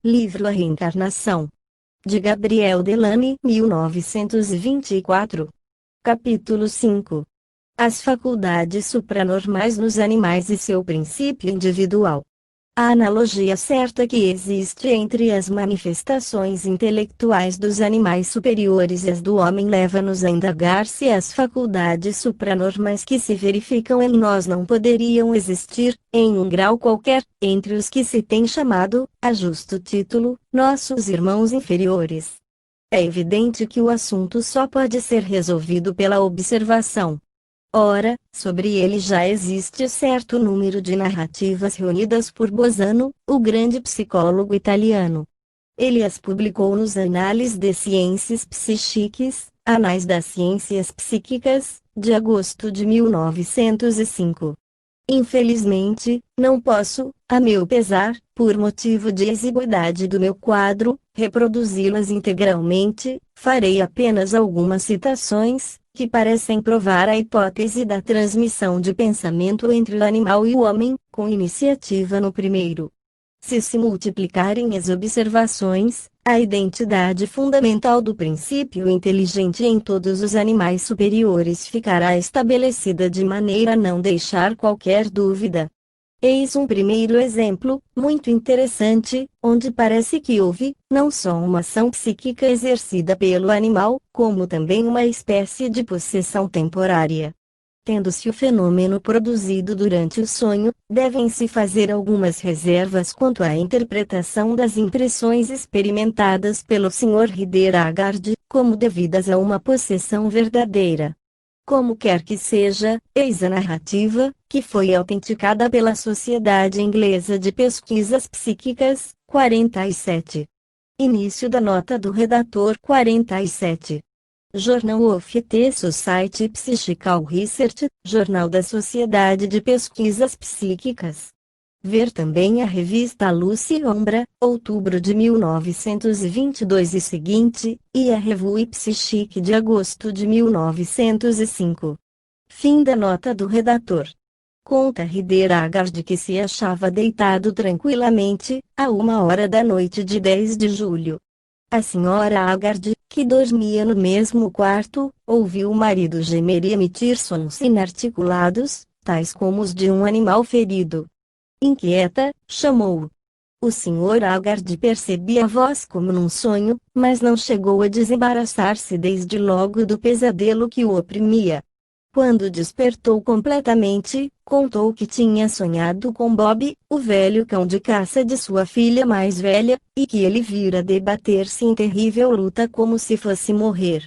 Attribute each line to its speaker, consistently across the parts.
Speaker 1: Livro A Reencarnação, de Gabriel Delany, 1924. Capítulo 5. As faculdades supranormais nos animais e seu princípio individual. A analogia certa que existe entre as manifestações intelectuais dos animais superiores e as do homem leva-nos a indagar se as faculdades supranormais que se verificam em nós não poderiam existir, em um grau qualquer, entre os que se tem chamado, a justo título, nossos irmãos inferiores. É evidente que o assunto só pode ser resolvido pela observação. Ora, sobre ele já existe certo número de narrativas reunidas por Bolzano, o grande psicólogo italiano. Ele as publicou nos Annales des Sciences Psychiques, Anais das Ciências Psíquicas, de agosto de 1905. Infelizmente, não posso, a meu pesar, por motivo de exiguidade do meu quadro, reproduzi-las integralmente, farei apenas algumas citações, que parecem provar a hipótese da transmissão de pensamento entre o animal e o homem, com iniciativa no primeiro. Se multiplicarem as observações, a identidade fundamental do princípio inteligente em todos os animais superiores ficará estabelecida de maneira a não deixar qualquer dúvida. Eis um primeiro exemplo, muito interessante, onde parece que houve, não só uma ação psíquica exercida pelo animal, como também uma espécie de possessão temporária. Tendo-se o fenômeno produzido durante o sonho, devem-se fazer algumas reservas quanto à interpretação das impressões experimentadas pelo Sr. Rider Haggard, como devidas a uma possessão verdadeira. Como quer que seja, eis a narrativa, que foi autenticada pela Sociedade Inglesa de Pesquisas Psíquicas, 47. Início da nota do redator 47. Journal of the Society Psychical Research, Jornal da Sociedade de Pesquisas Psíquicas. Ver também a revista Luz e Ombra, outubro de 1922 e seguinte, e a Revue Psychique de agosto de 1905. Fim da nota do redator. Conta Rider Haggard que se achava deitado tranquilamente, a 1h da noite de 10 de julho. A senhora Haggard, que dormia no mesmo quarto, ouviu o marido gemer e emitir sons inarticulados, tais como os de um animal ferido. Inquieta, chamou-o. O Sr. Haggard percebia a voz como num sonho, mas não chegou a desembaraçar-se desde logo do pesadelo que o oprimia. Quando despertou completamente, contou que tinha sonhado com Bob, o velho cão de caça de sua filha mais velha, e que ele vira debater-se em terrível luta como se fosse morrer.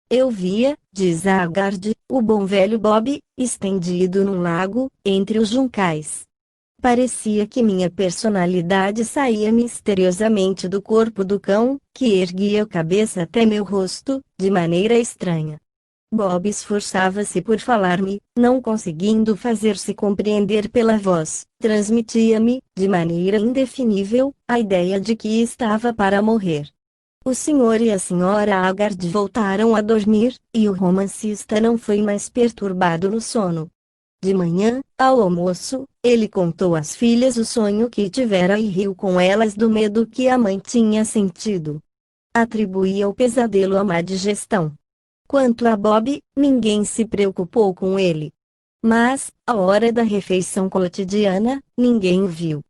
Speaker 1: Eu via, diz Haggard, o bom velho Bob, estendido num lago, entre os juncais. Parecia que minha personalidade saía misteriosamente do corpo do cão, que erguia a cabeça até meu rosto, de maneira estranha. Bob esforçava-se por falar-me, não conseguindo fazer-se compreender pela voz, transmitia-me, de maneira indefinível, a ideia de que estava para morrer. O senhor e a senhora Haggard voltaram a dormir, e o romancista não foi mais perturbado no sono. De manhã, ao almoço, ele contou às filhas o sonho que tivera e riu com elas do medo que a mãe tinha sentido. Atribuía o pesadelo à má digestão. Quanto a Bob, ninguém se preocupou com ele. Mas, à hora da refeição cotidiana, ninguém o viu.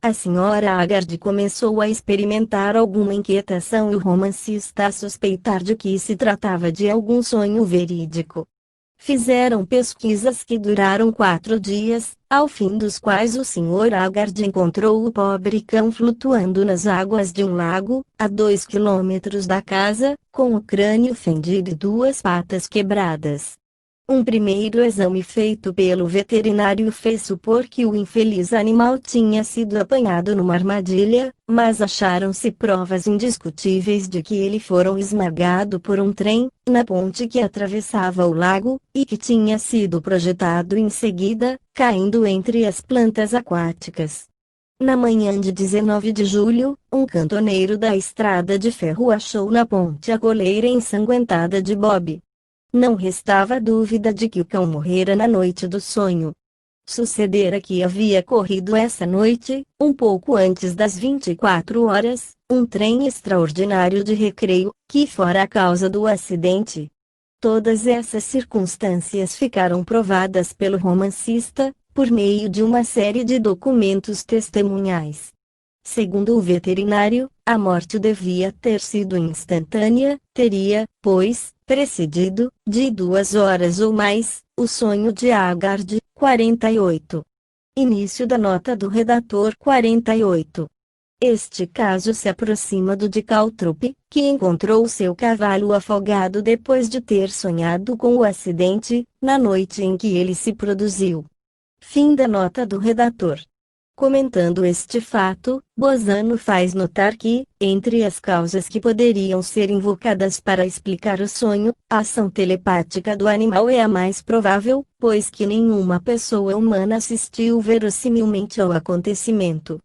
Speaker 1: A senhora Haggard começou a experimentar alguma inquietação e o romancista a suspeitar de que se tratava de algum sonho verídico. Fizeram pesquisas que duraram 4 dias, ao fim dos quais o Sr. Haggard encontrou o pobre cão flutuando nas águas de um lago, a 2 quilômetros da casa, com o crânio fendido e 2 patas quebradas. Um primeiro exame feito pelo veterinário fez supor que o infeliz animal tinha sido apanhado numa armadilha, mas acharam-se provas indiscutíveis de que ele fora esmagado por um trem, na ponte que atravessava o lago, e que tinha sido projetado em seguida, caindo entre as plantas aquáticas. Na manhã de 19 de julho, um cantoneiro da estrada de ferro achou na ponte a coleira ensanguentada de Bob. Não restava dúvida de que o cão morrera na noite do sonho. Sucedera que havia corrido essa noite, um pouco antes das 24 horas, um trem extraordinário de recreio, que fora a causa do acidente. Todas essas circunstâncias ficaram provadas pelo romancista, por meio de uma série de documentos testemunhais. Segundo o veterinário, a morte devia ter sido instantânea, teria, pois, precedido, de 2 horas ou mais, o sonho de Haggard, 48. Início da nota do redator 48. Este caso se aproxima do de Calthrop, que encontrou seu cavalo afogado depois de ter sonhado com o acidente, na noite em que ele se produziu. Fim da nota do redator. Comentando este fato, Bozano faz notar que, entre as causas que poderiam ser invocadas para explicar o sonho, a ação telepática do animal é a mais provável, pois que nenhuma pessoa humana assistiu verossimilmente ao acontecimento.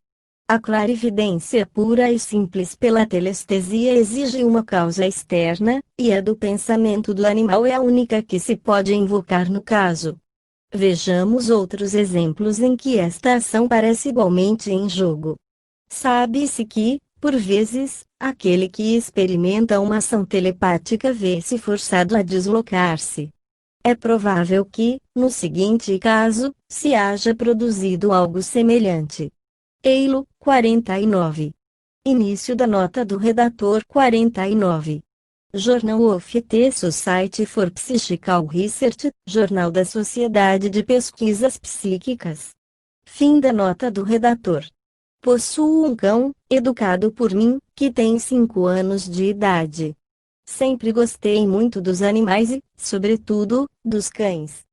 Speaker 1: A clarividência pura e simples pela telestesia exige uma causa externa, e a do pensamento do animal é a única que se pode invocar no caso. Vejamos outros exemplos em que esta ação parece igualmente em jogo. Sabe-se que, por vezes, aquele que experimenta uma ação telepática vê-se forçado a deslocar-se. É provável que, no seguinte caso, se haja produzido algo semelhante. Eilo, 49. Início da nota do redator 49. Journal of the Society for Psychical Research, Jornal da Sociedade de Pesquisas Psíquicas. Fim da nota do redator. Possuo um cão, educado por mim, que tem 5 anos de idade. Sempre gostei muito dos animais e, sobretudo, dos cães.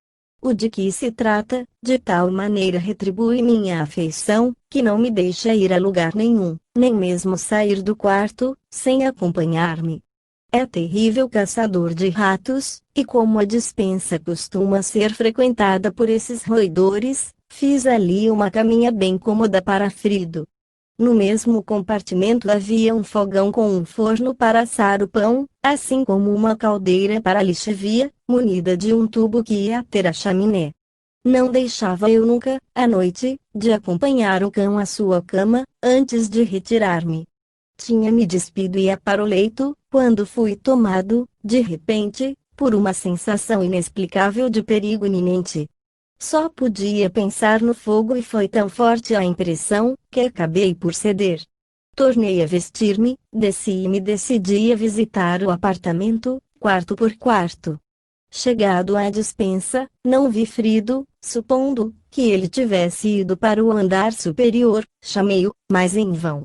Speaker 1: O de que se trata, de tal maneira retribui minha afeição, que não me deixa ir a lugar nenhum, nem mesmo sair do quarto, sem acompanhar-me. É terrível caçador de ratos, e como a despensa costuma ser frequentada por esses roedores, fiz ali uma caminha bem cômoda para Frido. No mesmo compartimento havia um fogão com um forno para assar o pão, assim como uma caldeira para lixivia, munida de um tubo que ia ter a chaminé. Não deixava eu nunca, à noite, de acompanhar o cão à sua cama, antes de retirar-me. Tinha-me despido e ia para o leito, quando fui tomado, de repente, por uma sensação inexplicável de perigo iminente. Só podia pensar no fogo e foi tão forte a impressão, que acabei por ceder. Tornei a vestir-me, desci e me decidi a visitar o apartamento, quarto por quarto. Chegado à despensa, não vi Frido, supondo que ele tivesse ido para o andar superior, chamei-o, mas em vão.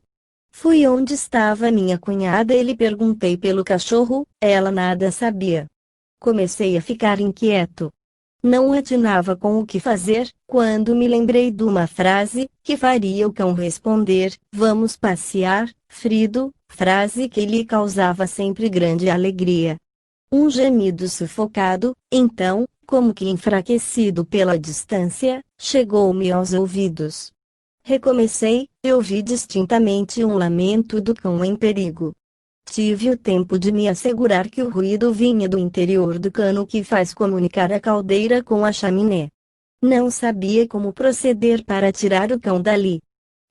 Speaker 1: Fui onde estava minha cunhada e lhe perguntei pelo cachorro, ela nada sabia. Comecei a ficar inquieto. Não atinava com o que fazer, quando me lembrei de uma frase, que faria o cão responder, vamos passear, Frido, frase que lhe causava sempre grande alegria. Um gemido sufocado, então, como que enfraquecido pela distância, chegou-me aos ouvidos. Recomecei, e ouvi distintamente um lamento do cão em perigo. Tive o tempo de me assegurar que o ruído vinha do interior do cano que faz comunicar a caldeira com a chaminé. Não sabia como proceder para tirar o cão dali.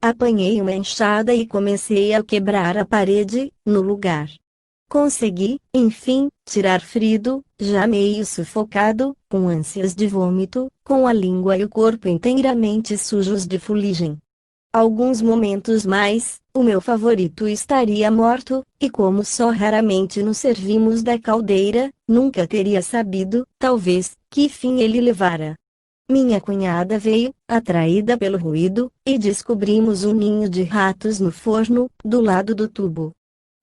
Speaker 1: Apanhei uma enxada e comecei a quebrar a parede, no lugar. Consegui, enfim, tirar Frido, já meio sufocado, com ânsias de vômito, com a língua e o corpo inteiramente sujos de fuligem. Alguns momentos mais, o meu favorito estaria morto, e como só raramente nos servimos da caldeira, nunca teria sabido, talvez, que fim ele levara. Minha cunhada veio, atraída pelo ruído, e descobrimos um ninho de ratos no forno, do lado do tubo.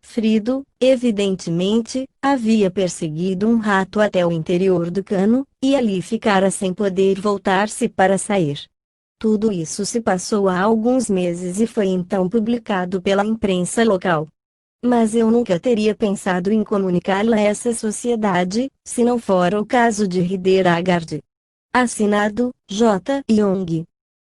Speaker 1: Frido, evidentemente, havia perseguido um rato até o interior do cano, e ali ficara sem poder voltar-se para sair. Tudo isso se passou há alguns meses e foi então publicado pela imprensa local. Mas eu nunca teria pensado em comunicá-lo a essa sociedade, se não fora o caso de Rider Haggard. Assinado, J. Young.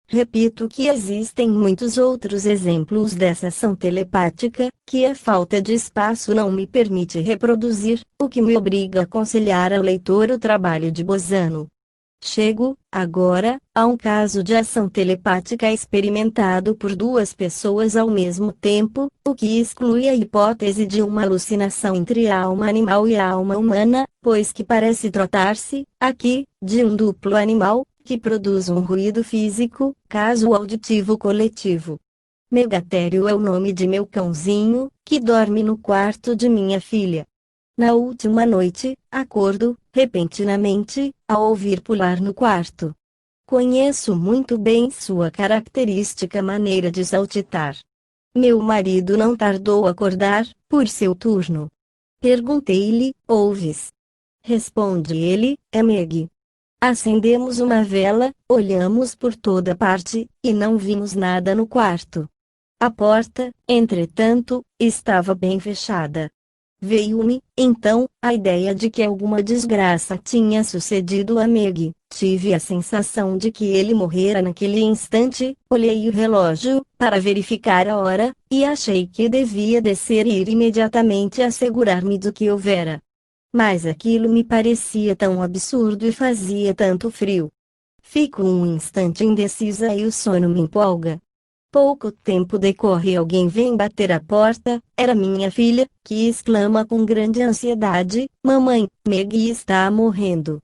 Speaker 1: Repito que existem muitos outros exemplos dessa ação telepática, que a falta de espaço não me permite reproduzir, o que me obriga a aconselhar ao leitor o trabalho de Bozano. Chego, agora, a um caso de ação telepática experimentado por duas pessoas ao mesmo tempo, o que exclui a hipótese de uma alucinação entre a alma animal e a alma humana, pois que parece tratar-se, aqui, de um duplo animal, que produz um ruído físico, caso auditivo coletivo. Megatério é o nome de meu cãozinho, que dorme no quarto de minha filha. Na última noite, acordo, repentinamente, ao ouvir pular no quarto. Conheço muito bem sua característica maneira de saltitar. Meu marido não tardou a acordar, por seu turno. Perguntei-lhe: ouves? Responde ele: é Meg. Acendemos uma vela, olhamos por toda parte, e não vimos nada no quarto. A porta, entretanto, estava bem fechada. Veio-me, então, a ideia de que alguma desgraça tinha sucedido a Meg. Tive a sensação de que ele morrera naquele instante. Olhei o relógio, para verificar a hora, e achei que devia descer e ir imediatamente assegurar-me do que houvera. Mas aquilo me parecia tão absurdo e fazia tanto frio. Fico um instante indecisa e o sono me empolga. Pouco tempo decorre, alguém vem bater a porta. Era minha filha, que exclama com grande ansiedade: mamãe, Meg está morrendo.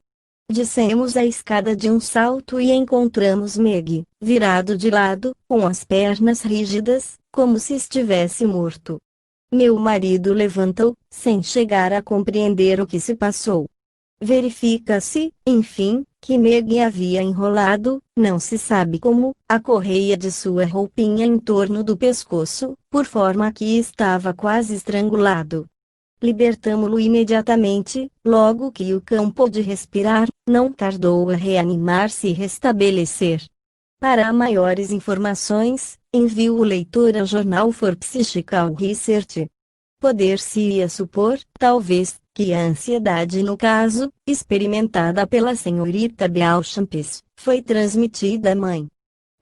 Speaker 1: Descemos a escada de um salto e encontramos Meg, virado de lado, com as pernas rígidas, como se estivesse morto. Meu marido levantou, sem chegar a compreender o que se passou. Verifica-se, enfim, que Meg havia enrolado, não se sabe como, a correia de sua roupinha em torno do pescoço, por forma que estava quase estrangulado. Libertamo-lo imediatamente. Logo que o cão pôde respirar, não tardou a reanimar-se e restabelecer. Para maiores informações, envio o leitor ao jornal For Psychical Research. Poder-se-ia supor, talvez, que a ansiedade no caso, experimentada pela senhorita Beauchamp, foi transmitida à mãe.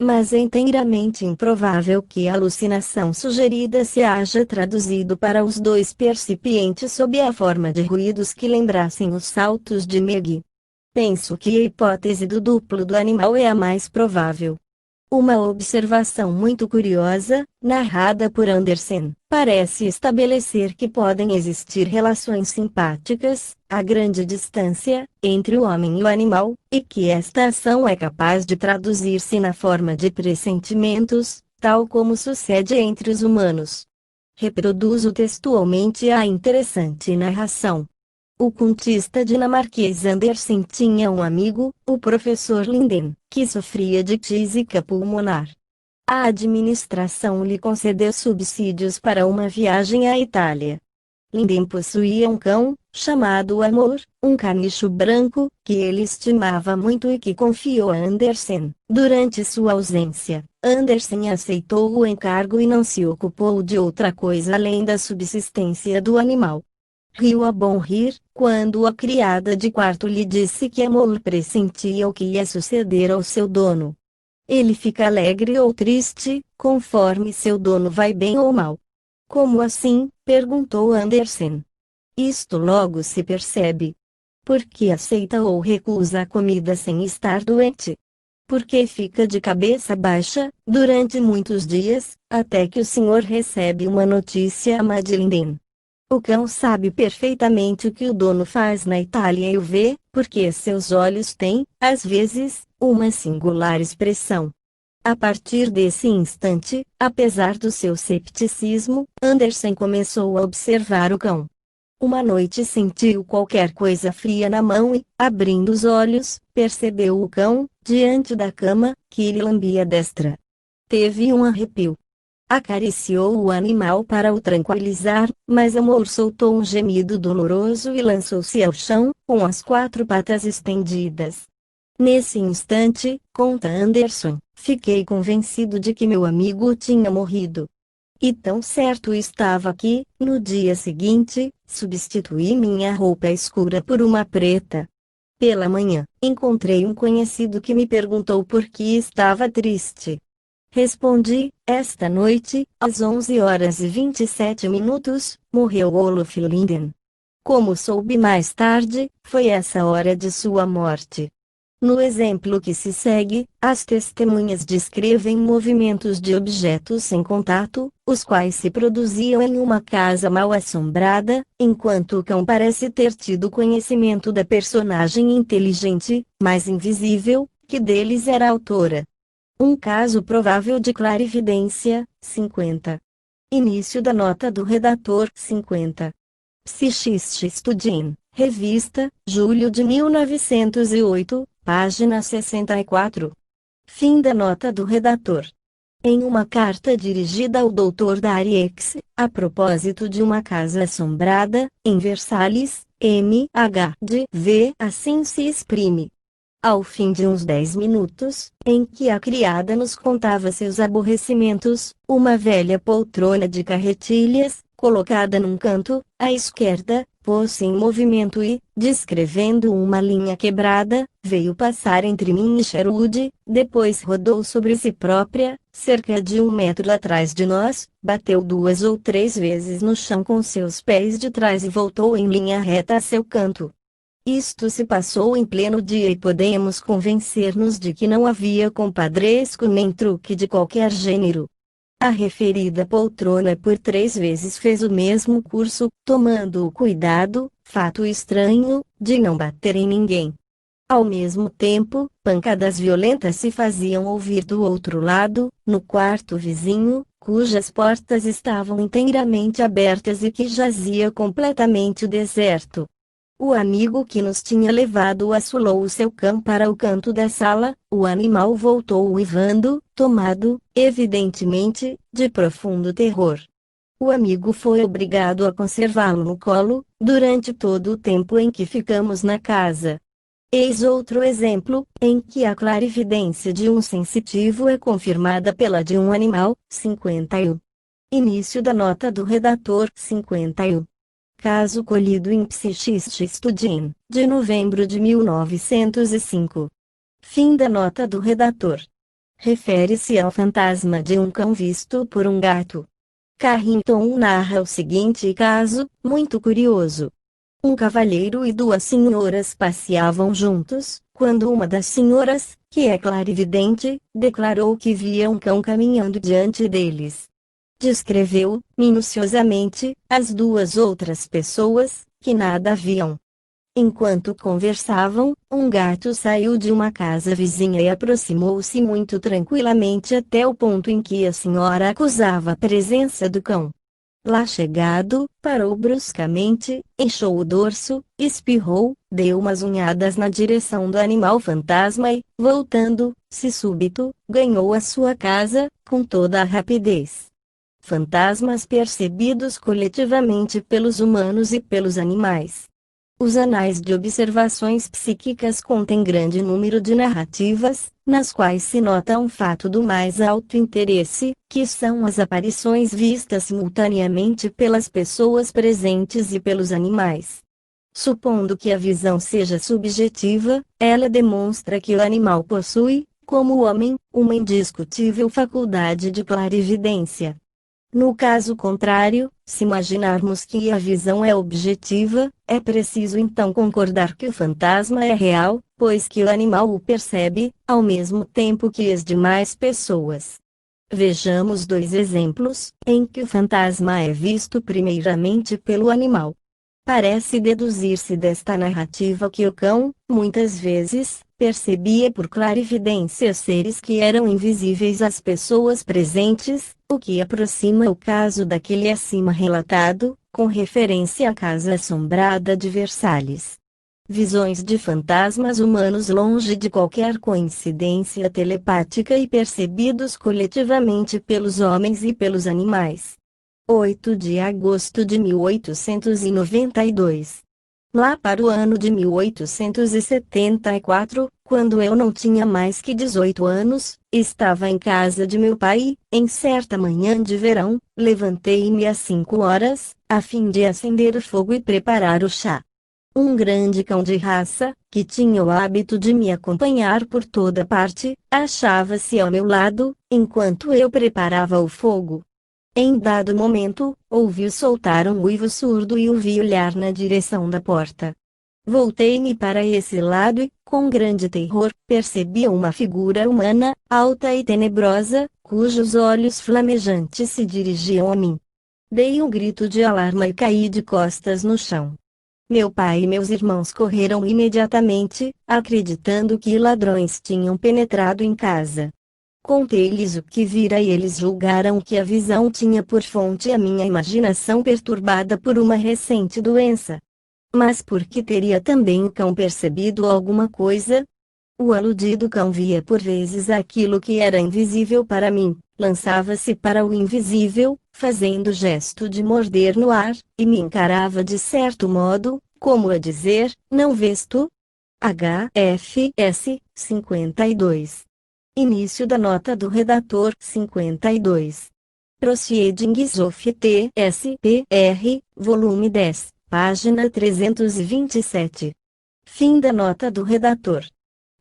Speaker 1: Mas é inteiramente improvável que a alucinação sugerida se haja traduzido para os dois percipientes sob a forma de ruídos que lembrassem os saltos de Meg. Penso que a hipótese do duplo do animal é a mais provável. Uma observação muito curiosa, narrada por Andersen, parece estabelecer que podem existir relações simpáticas, a grande distância, entre o homem e o animal, e que esta ação é capaz de traduzir-se na forma de pressentimentos, tal como sucede entre os humanos. Reproduzo textualmente a interessante narração. O contista dinamarquês Andersen tinha um amigo, o professor Linden, que sofria de tísica pulmonar. A administração lhe concedeu subsídios para uma viagem à Itália. Linden possuía um cão, chamado Amor, um canicho branco, que ele estimava muito e que confiou a Andersen. Durante sua ausência, Andersen aceitou o encargo e não se ocupou de outra coisa além da subsistência do animal. Riu a bom rir, quando a criada de quarto lhe disse que Amor pressentia o que ia suceder ao seu dono. Ele fica alegre ou triste, conforme seu dono vai bem ou mal. Como assim? Perguntou Andersen. Isto logo se percebe. Por que aceita ou recusa a comida sem estar doente? Porque fica de cabeça baixa, durante muitos dias, até que o senhor recebe uma notícia má de Linden. O cão sabe perfeitamente o que o dono faz na Itália e o vê, porque seus olhos têm, às vezes, uma singular expressão. A partir desse instante, apesar do seu cepticismo, Andersen começou a observar o cão. Uma noite sentiu qualquer coisa fria na mão e, abrindo os olhos, percebeu o cão, diante da cama, que lhe lambia a destra. Teve um arrepio. Acariciou o animal para o tranquilizar, mas Amor soltou um gemido doloroso e lançou-se ao chão, com as quatro patas estendidas. Nesse instante, conta Andersen, fiquei convencido de que meu amigo tinha morrido. E tão certo estava que, no dia seguinte, substituí minha roupa escura por uma preta. Pela manhã, encontrei um conhecido que me perguntou por que estava triste. Respondi: esta noite, às 11h27, morreu Olof Linden. Como soube mais tarde, foi essa hora de sua morte. No exemplo que se segue, as testemunhas descrevem movimentos de objetos sem contato, os quais se produziam em uma casa mal assombrada, enquanto o cão parece ter tido conhecimento da personagem inteligente, mas invisível, que deles era a autora. Um caso provável de clarividência, 50. Início da nota do redator, 50. Psychist Studien, revista, julho de 1908, página 64. Fim da nota do redator. Em uma carta dirigida ao Dr. Dariex, a propósito de uma casa assombrada, em Versalhes, M.H. de V. assim se exprime. Ao fim de uns 10 minutos, em que a criada nos contava seus aborrecimentos, uma velha poltrona de carretilhas, colocada num canto, à esquerda, pôs-se em movimento e, descrevendo uma linha quebrada, veio passar entre mim e Sherwood, depois rodou sobre si própria, cerca de 1 metro atrás de nós, bateu 2 ou 3 vezes no chão com seus pés de trás e voltou em linha reta a seu canto. Isto se passou em pleno dia e podemos convencer-nos de que não havia compadresco nem truque de qualquer gênero. A referida poltrona por 3 vezes fez o mesmo curso, tomando o cuidado, fato estranho, de não bater em ninguém. Ao mesmo tempo, pancadas violentas se faziam ouvir do outro lado, no quarto vizinho, cujas portas estavam inteiramente abertas e que jazia completamente deserto. O amigo que nos tinha levado assolou o seu cão para o canto da sala, o animal voltou uivando, tomado, evidentemente, de profundo terror. O amigo foi obrigado a conservá-lo no colo, durante todo o tempo em que ficamos na casa. Eis outro exemplo, em que a clarividência de um sensitivo é confirmada pela de um animal, 51. Início da nota do redator, 51. Caso colhido em Psychist Studien, de novembro de 1905. Fim da nota do redator. Refere-se ao fantasma de um cão visto por um gato. Carrington narra o seguinte caso, muito curioso. Um cavalheiro e 2 senhoras passeavam juntos, quando uma das senhoras, que é clarividente, declarou que via um cão caminhando diante deles. Descreveu, minuciosamente, as 2 outras pessoas, que nada viam. Enquanto conversavam, um gato saiu de uma casa vizinha e aproximou-se muito tranquilamente até o ponto em que a senhora acusava a presença do cão. Lá chegado, parou bruscamente, inchou o dorso, espirrou, deu umas unhadas na direção do animal fantasma e, voltando-se súbito, ganhou a sua casa, com toda a rapidez. Fantasmas percebidos coletivamente pelos humanos e pelos animais. Os anais de observações psíquicas contêm grande número de narrativas, nas quais se nota um fato do mais alto interesse, que são as aparições vistas simultaneamente pelas pessoas presentes e pelos animais. Supondo que a visão seja subjetiva, ela demonstra que o animal possui, como o homem, uma indiscutível faculdade de clarividência. No caso contrário, se imaginarmos que a visão é objetiva, é preciso então concordar que o fantasma é real, pois que o animal o percebe, ao mesmo tempo que as demais pessoas. Vejamos 2 exemplos, em que o fantasma é visto primeiramente pelo animal. Parece deduzir-se desta narrativa que o cão, muitas vezes, percebia por clarividência seres que eram invisíveis às pessoas presentes, o que aproxima o caso daquele acima relatado, com referência à casa assombrada de Versalhes. Visões de fantasmas humanos longe de qualquer coincidência telepática e percebidos coletivamente pelos homens e pelos animais. 8 de agosto de 1892. Lá para o ano de 1874, quando eu não tinha mais que 18 anos, estava em casa de meu pai, e, em certa manhã de verão, levantei-me às 5 horas, a fim de acender o fogo e preparar o chá. Um grande cão de raça, que tinha o hábito de me acompanhar por toda parte, achava-se ao meu lado, enquanto eu preparava o fogo. Em dado momento, ouvi soltar um uivo surdo e o vi olhar na direção da porta. Voltei-me para esse lado e, com grande terror, percebi uma figura humana, alta e tenebrosa, cujos olhos flamejantes se dirigiam a mim. Dei um grito de alarme e caí de costas no chão. Meu pai e meus irmãos correram imediatamente, acreditando que ladrões tinham penetrado em casa. Contei-lhes o que vira e eles julgaram que a visão tinha por fonte a minha imaginação perturbada por uma recente doença. Mas por que teria também o cão percebido alguma coisa? O aludido cão via por vezes aquilo que era invisível para mim, lançava-se para o invisível, fazendo gesto de morder no ar, e me encarava de certo modo, como a dizer, não vês tu? HFS 52. Início da nota do redator 52. Proceedings of TSPR, volume 10, página 327. Fim da nota do redator.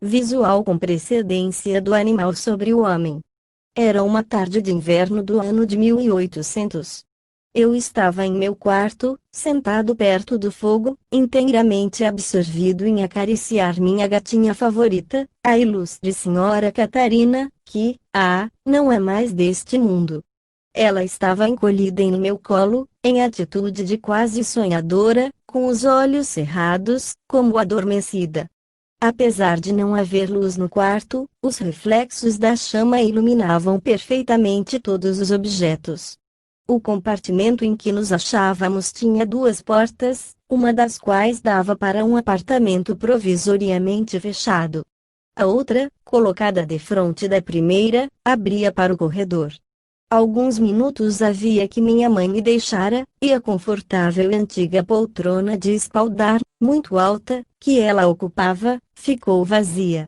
Speaker 1: Visual com precedência do animal sobre o homem. Era uma tarde de inverno do ano de 1800. Eu estava em meu quarto, sentado perto do fogo, inteiramente absorvido em acariciar minha gatinha favorita, a ilustre senhora Catarina, que, não é mais deste mundo. Ela estava encolhida em meu colo, em atitude de quase sonhadora, com os olhos cerrados, como adormecida. Apesar de não haver luz no quarto, os reflexos da chama iluminavam perfeitamente todos os objetos. O compartimento em que nos achávamos tinha duas portas, uma das quais dava para um apartamento provisoriamente fechado. A outra, colocada defronte da primeira, abria para o corredor. Alguns minutos havia que minha mãe me deixara, e a confortável e antiga poltrona de espaldar, muito alta, que ela ocupava, ficou vazia.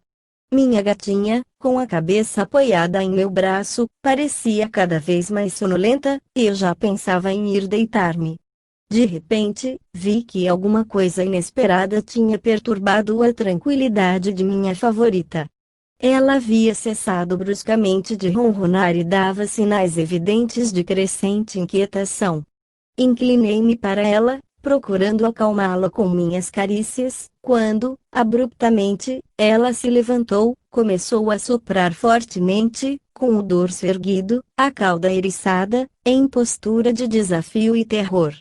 Speaker 1: Minha gatinha, com a cabeça apoiada em meu braço, parecia cada vez mais sonolenta, e eu já pensava em ir deitar-me. De repente, vi que alguma coisa inesperada tinha perturbado a tranquilidade de minha favorita. Ela havia cessado bruscamente de ronronar e dava sinais evidentes de crescente inquietação. Inclinei-me para ela, procurando acalmá-la com minhas carícias, quando, abruptamente, ela se levantou, começou a soprar fortemente, com o dorso erguido, a cauda eriçada, em postura de desafio e terror.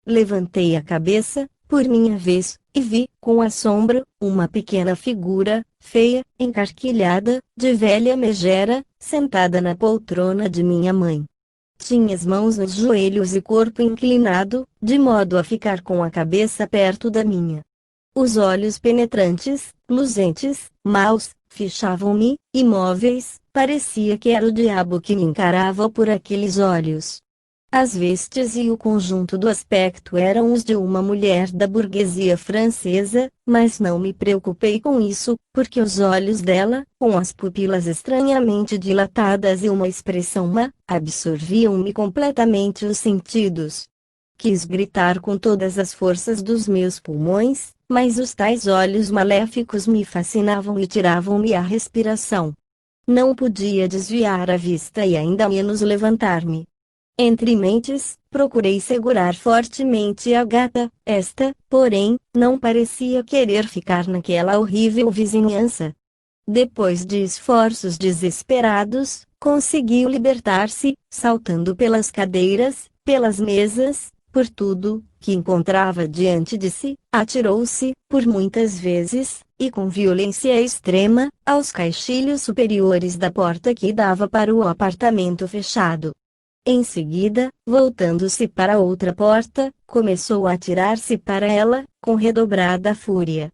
Speaker 1: Levantei a cabeça, por minha vez, e vi, com assombro, uma pequena figura, feia, encarquilhada, de velha megera, sentada na poltrona de minha mãe. Tinha as mãos nos joelhos e corpo inclinado, de modo a ficar com a cabeça perto da minha. Os olhos penetrantes, luzentes, maus, fichavam-me, imóveis, parecia que era o diabo que me encarava por aqueles olhos. As vestes e o conjunto do aspecto eram os de uma mulher da burguesia francesa, mas não me preocupei com isso, porque os olhos dela, com as pupilas estranhamente dilatadas e uma expressão má, absorviam-me completamente os sentidos. Quis gritar com todas as forças dos meus pulmões, mas os tais olhos maléficos me fascinavam e tiravam-me a respiração. Não podia desviar a vista e ainda menos levantar-me. Entre mentes, procurei segurar fortemente a gata, esta, porém, não parecia querer ficar naquela horrível vizinhança. Depois de esforços desesperados, conseguiu libertar-se, saltando pelas cadeiras, pelas mesas, por tudo que encontrava diante de si, atirou-se, por muitas vezes, e com violência extrema, aos caixilhos superiores da porta que dava para o apartamento fechado. Em seguida, voltando-se para outra porta, começou a atirar-se para ela, com redobrada fúria.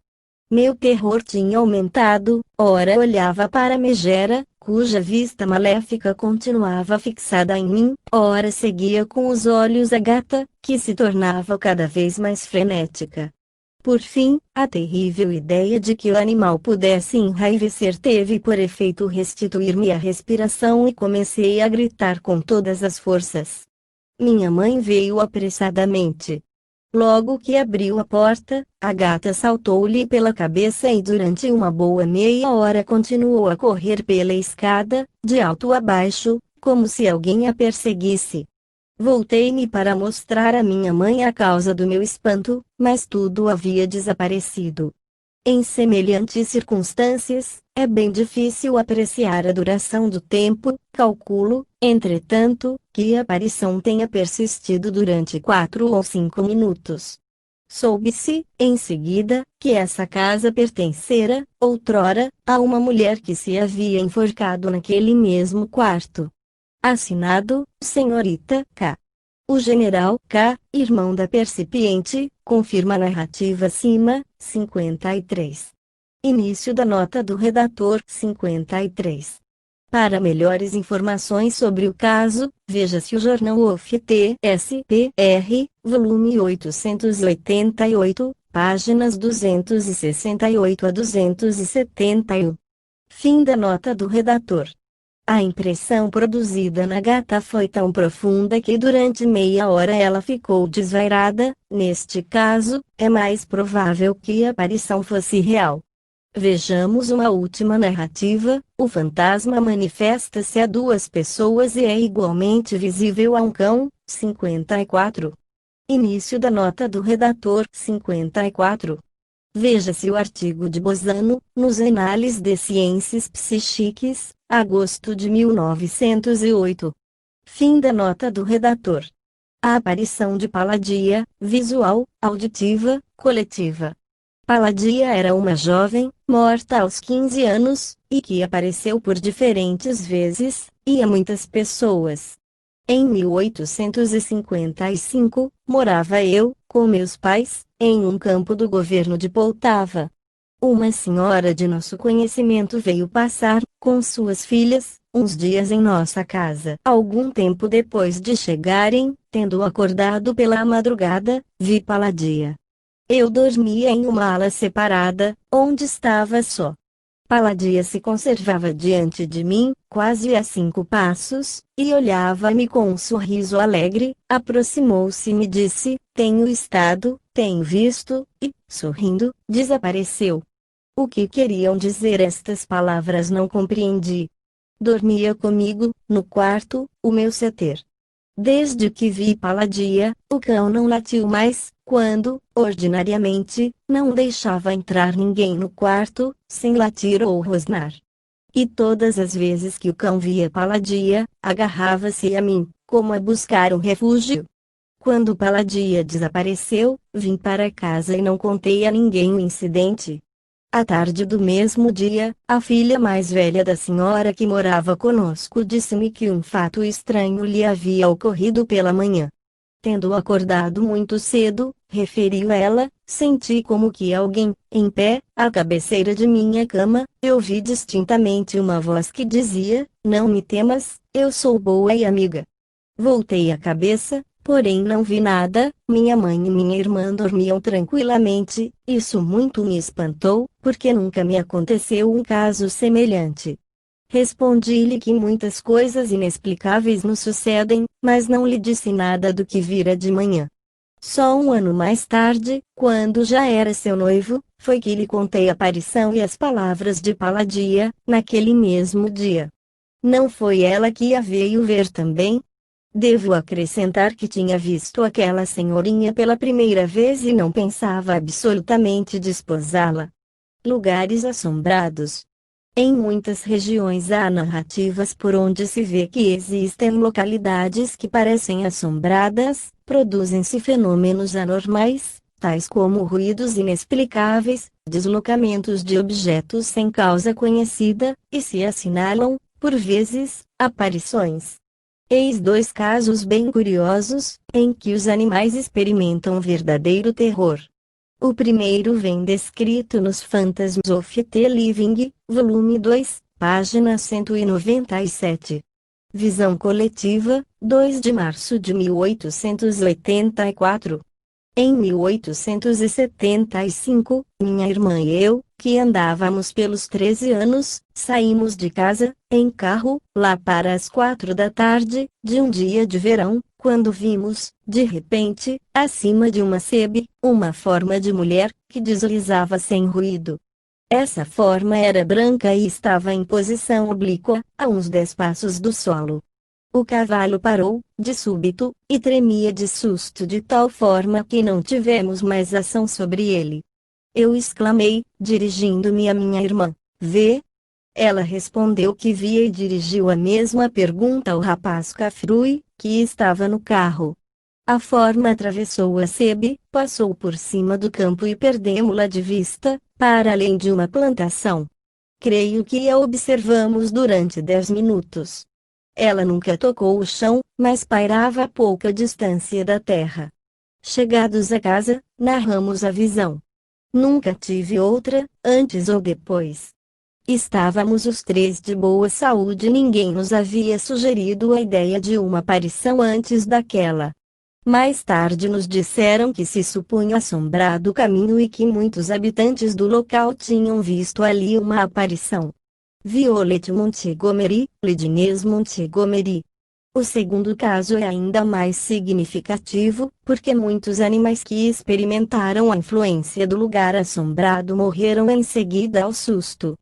Speaker 1: Meu terror tinha aumentado, ora olhava para a megera, cuja vista maléfica continuava fixada em mim, ora seguia com os olhos a gata, que se tornava cada vez mais frenética. Por fim, a terrível ideia de que o animal pudesse enraivecer teve por efeito restituir-me a respiração e comecei a gritar com todas as forças. Minha mãe veio apressadamente. Logo que abriu a porta, a gata saltou-lhe pela cabeça e durante uma boa meia hora continuou a correr pela escada, de alto a baixo, como se alguém a perseguisse. Voltei-me para mostrar à minha mãe a causa do meu espanto, mas tudo havia desaparecido. Em semelhantes circunstâncias, é bem difícil apreciar a duração do tempo. Calculo, entretanto, que a aparição tenha persistido durante 4 ou 5 minutos. Soube-se, em seguida, que essa casa pertencera, outrora, a uma mulher que se havia enforcado naquele mesmo quarto. Assinado, Senhorita K. O general K., irmão da percipiente, confirma a narrativa acima. 53. Início da nota do redator. 53. Para melhores informações sobre o caso, veja-se o Jornal OFT-SPR, volume 888, páginas 268 a 271. Fim da nota do redator. A impressão produzida na gata foi tão profunda que durante meia hora ela ficou desvairada. Neste caso, é mais provável que a aparição fosse real. Vejamos uma última narrativa. O fantasma manifesta-se a 2 pessoas e é igualmente visível a um cão. 54. Início da nota do redator. 54. Veja-se o artigo de Bozano, nos Anales de Ciências Psíquicas, agosto de 1908. Fim da nota do redator. A aparição de Palladia, visual, auditiva, coletiva. Palladia era uma jovem, morta aos 15 anos, e que apareceu por diferentes vezes, e a muitas pessoas. Em 1855, morava eu, com meus pais, em um campo do governo de Poltava. Uma senhora de nosso conhecimento veio passar, com suas filhas, uns dias em nossa casa. Algum tempo depois de chegarem, tendo acordado pela madrugada, vi Palladia. Eu dormia em uma ala separada, onde estava só. Palladia se conservava diante de mim, quase a 5 passos, e olhava-me com um sorriso alegre. Aproximou-se e me disse: "Tenho estado, tenho visto", e, sorrindo, desapareceu. O que queriam dizer estas palavras não compreendi. Dormia comigo, no quarto, o meu seter. Desde que vi Palladia, o cão não latiu mais, quando, ordinariamente, não deixava entrar ninguém no quarto, sem latir ou rosnar. E todas as vezes que o cão via Palladia, agarrava-se a mim, como a buscar um refúgio. Quando Palladia desapareceu, vim para casa e não contei a ninguém o incidente. À tarde do mesmo dia, a filha mais velha da senhora que morava conosco disse-me que um fato estranho lhe havia ocorrido pela manhã. Tendo acordado muito cedo, referiu ela, senti como que alguém, em pé, à cabeceira de minha cama, eu ouvi distintamente uma voz que dizia: "Não me temas, eu sou boa e amiga." Voltei a cabeça, porém não vi nada. Minha mãe e minha irmã dormiam tranquilamente. Isso muito me espantou, porque nunca me aconteceu um caso semelhante. Respondi-lhe que muitas coisas inexplicáveis nos sucedem, mas não lhe disse nada do que vira de manhã. Só um ano mais tarde, quando já era seu noivo, foi que lhe contei a aparição e as palavras de Palladia, naquele mesmo dia. Não foi ela que a veio ver também? Devo acrescentar que tinha visto aquela senhorinha pela primeira vez e não pensava absolutamente desposá-la. Lugares assombrados. Em muitas regiões há narrativas por onde se vê que existem localidades que parecem assombradas, produzem-se fenômenos anormais, tais como ruídos inexplicáveis, deslocamentos de objetos sem causa conhecida, e se assinalam, por vezes, aparições. Eis 2 casos bem curiosos, em que os animais experimentam verdadeiro terror. O primeiro vem descrito nos Phantasms of the Living, volume 2, página 197. Visão coletiva, 2 de março de 1884. Em 1875, minha irmã e eu, que andávamos pelos 13 anos, saímos de casa, em carro, lá para as 4 da tarde, de um dia de verão, quando vimos, de repente, acima de uma sebe, uma forma de mulher, que deslizava sem ruído. Essa forma era branca e estava em posição oblíqua, a uns 10 passos do solo. O cavalo parou, de súbito, e tremia de susto de tal forma que não tivemos mais ação sobre ele. Eu exclamei, dirigindo-me à minha irmã: "Vê?" Ela respondeu que via e dirigiu a mesma pergunta ao rapaz Cafrui, que estava no carro. A forma atravessou a sebe, passou por cima do campo e perdemo-la de vista, para além de uma plantação. Creio que a observamos durante 10 minutos. Ela nunca tocou o chão, mas pairava a pouca distância da terra. Chegados a casa, narramos a visão. Nunca tive outra, antes ou depois. Estávamos os três de boa saúde e ninguém nos havia sugerido a ideia de uma aparição antes daquela. Mais tarde nos disseram que se supunha assombrado o caminho e que muitos habitantes do local tinham visto ali uma aparição. Violet Montgomery, Lidinês Montgomery. O segundo caso é ainda mais significativo, porque muitos animais que experimentaram a influência do lugar assombrado morreram em seguida ao susto.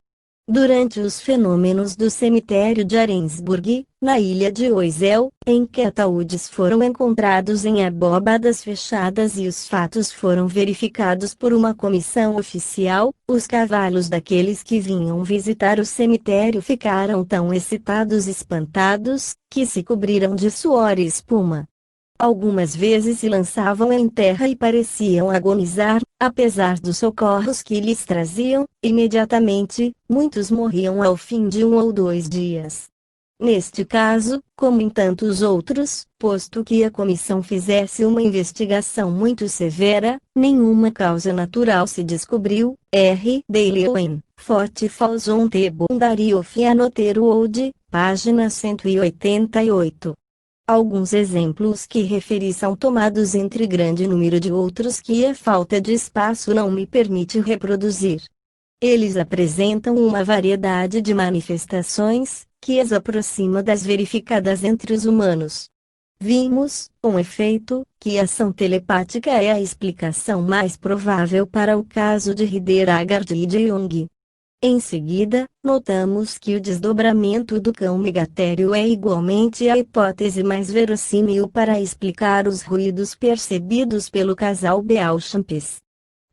Speaker 1: Durante os fenômenos do cemitério de Arensburg, na ilha de Oisel, em que ataúdes foram encontrados em abóbadas fechadas e os fatos foram verificados por uma comissão oficial, os cavalos daqueles que vinham visitar o cemitério ficaram tão excitados e espantados, que se cobriram de suor e espuma. Algumas vezes se lançavam em terra e pareciam agonizar, apesar dos socorros que lhes traziam. Imediatamente, muitos morriam ao fim de 1 ou 2 dias. Neste caso, como em tantos outros, posto que a comissão fizesse uma investigação muito severa, nenhuma causa natural se descobriu. R. Daily Forte Falls on the Boundary of Another World, página 188. Alguns exemplos que referi são tomados entre grande número de outros que a falta de espaço não me permite reproduzir. Eles apresentam uma variedade de manifestações, que as aproxima das verificadas entre os humanos. Vimos, com efeito, que a ação telepática é a explicação mais provável para o caso de Rider Haggard e de Jung. Em seguida, notamos que o desdobramento do cão megatério é igualmente a hipótese mais verossímil para explicar os ruídos percebidos pelo casal Beauchamps.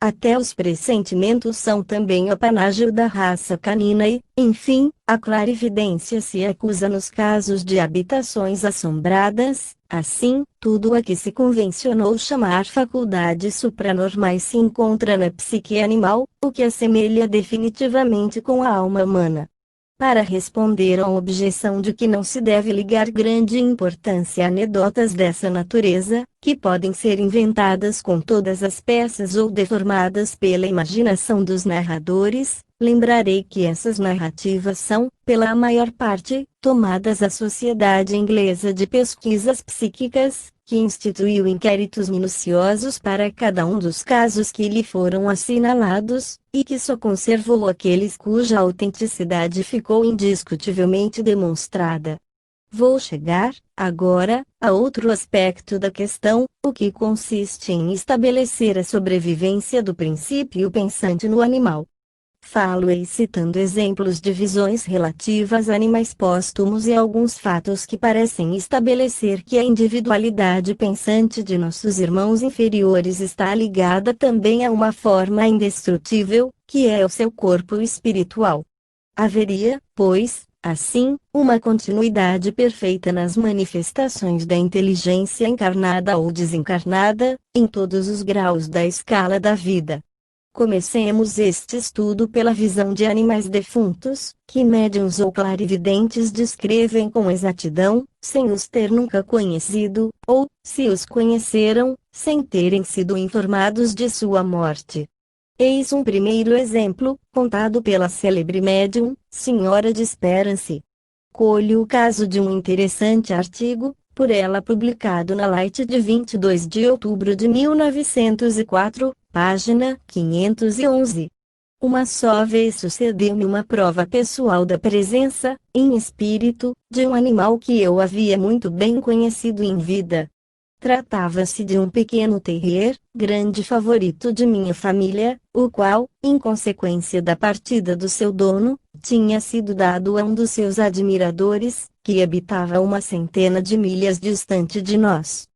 Speaker 1: Até os pressentimentos são também apanágio da raça canina e, enfim, a clarividência se acusa nos casos de habitações assombradas. Assim, tudo a que se convencionou chamar faculdades supranormais se encontra na psique animal, o que assemelha definitivamente com a alma humana. Para responder à objeção de que não se deve ligar grande importância a anedotas dessa natureza, que podem ser inventadas com todas as peças ou deformadas pela imaginação dos narradores, lembrarei que essas narrativas são, pela maior parte, tomadas à Sociedade Inglesa de Pesquisas Psíquicas, que instituiu inquéritos minuciosos para cada um dos casos que lhe foram assinalados, e que só conservou aqueles cuja autenticidade ficou indiscutivelmente demonstrada. Vou chegar, agora, a outro aspecto da questão, o que consiste em estabelecer a sobrevivência do princípio pensante no animal. Falo-ei citando exemplos de visões relativas a animais póstumos e alguns fatos que parecem estabelecer que a individualidade pensante de nossos irmãos inferiores está ligada também a uma forma indestrutível, que é o seu corpo espiritual. Haveria, pois, assim, uma continuidade perfeita nas manifestações da inteligência encarnada ou desencarnada, em todos os graus da escala da vida. Comecemos este estudo pela visão de animais defuntos, que médiuns ou clarividentes descrevem com exatidão, sem os ter nunca conhecido, ou, se os conheceram, sem terem sido informados de sua morte. Eis um primeiro exemplo, contado pela célebre médium, Senhora de Esperance. Colho o caso de um interessante artigo, por ela publicado na Light de 22 de outubro de 1904, página 511. Uma só vez sucedeu-me uma prova pessoal da presença, em espírito, de um animal que eu havia muito bem conhecido em vida. Tratava-se de um pequeno terrier, grande favorito de minha família, o qual, em consequência da partida do seu dono, tinha sido dado a um dos seus admiradores, que habitava uma centena de milhas distante de nós.